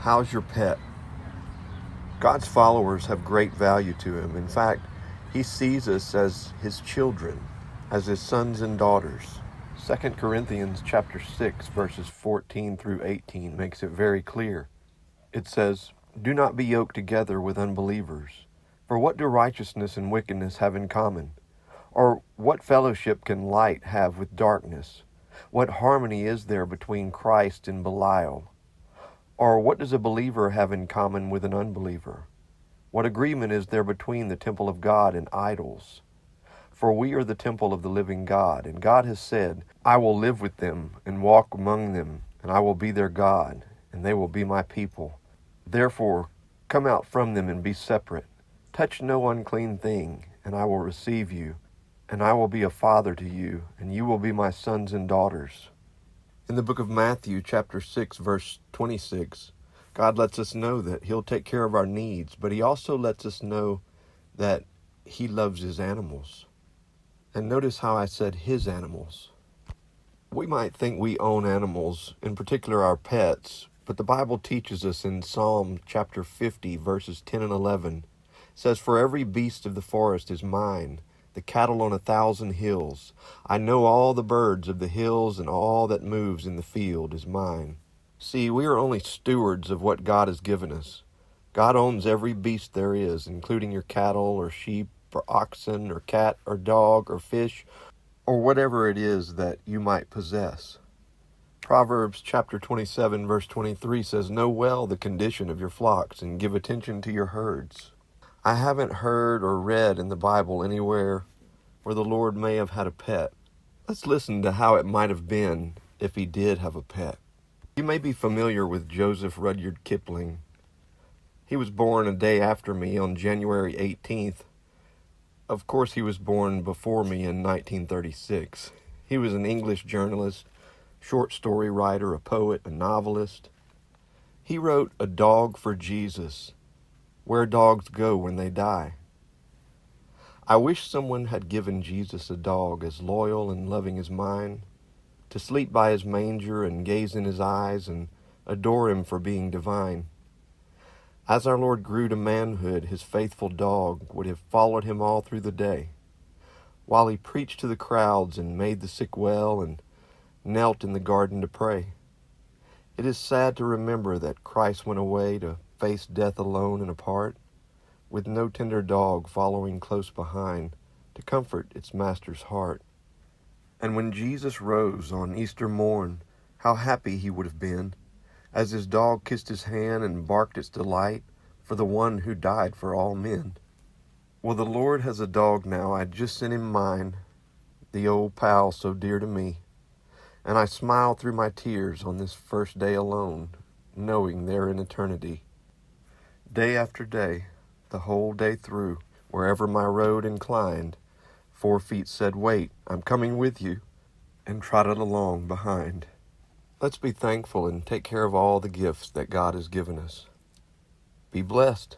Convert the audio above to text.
How's your pet? God's followers have great value to him. In fact, he sees us as his children, as his sons and daughters. 2 Corinthians chapter 6, verses 14 through 18 makes it very clear. It says, "Do not be yoked together with unbelievers. For what do righteousness and wickedness have in common? Or what fellowship can light have with darkness? What harmony is there between Christ and Belial? Or what does a believer have in common with an unbeliever? What agreement is there between the temple of God and idols? For we are the temple of the living God, and God has said, 'I will live with them and walk among them, and I will be their God, and they will be my people.' Therefore, come out from them and be separate. Touch no unclean thing, and I will receive you, and I will be a father to you, and you will be my sons and daughters." In the book of Matthew, chapter 6, verse 26, God lets us know that he'll take care of our needs, but he also lets us know that he loves his animals. And notice how I said his animals. We might think we own animals, in particular our pets, but the Bible teaches us in Psalm chapter 50, verses 10 and 11, says, "For every beast of the forest is mine, the cattle on 1,000 hills. I know all the birds of the hills, and all that moves in the field is mine." See, we are only stewards of what God has given us. God owns every beast there is, including your cattle or sheep or oxen or cat or dog or fish or whatever it is that you might possess. Proverbs chapter 27, verse 23 says, "Know well the condition of your flocks and give attention to your herds." I haven't heard or read in the Bible anywhere where the Lord may have had a pet. Let's listen to how it might have been if he did have a pet. You may be familiar with Joseph Rudyard Kipling. He was born a day after me on January 18th. Of course, he was born before me in 1936. He was an English journalist, short story writer, a poet, a novelist. He wrote A Dog for Jesus, Where Dogs Go When They Die. I wish someone had given Jesus a dog as loyal and loving as mine, to sleep by his manger and gaze in his eyes and adore him for being divine. As our Lord grew to manhood, his faithful dog would have followed him all through the day, while he preached to the crowds and made the sick well and knelt in the garden to pray. It is sad to remember that Christ went away to face death alone and apart, with no tender dog following close behind to comfort its master's heart. And when Jesus rose on Easter morn, how happy he would have been, as his dog kissed his hand and barked its delight for the one who died for all men. Well, the Lord has a dog now. I just sent him mine, the old pal so dear to me, and I smile through my tears on this first day alone, knowing they're in eternity. Day after day, the whole day through, wherever my road inclined, 4 feet said, "Wait, I'm coming with you," and trotted along behind. Let's be thankful and take care of all the gifts that God has given us. Be blessed.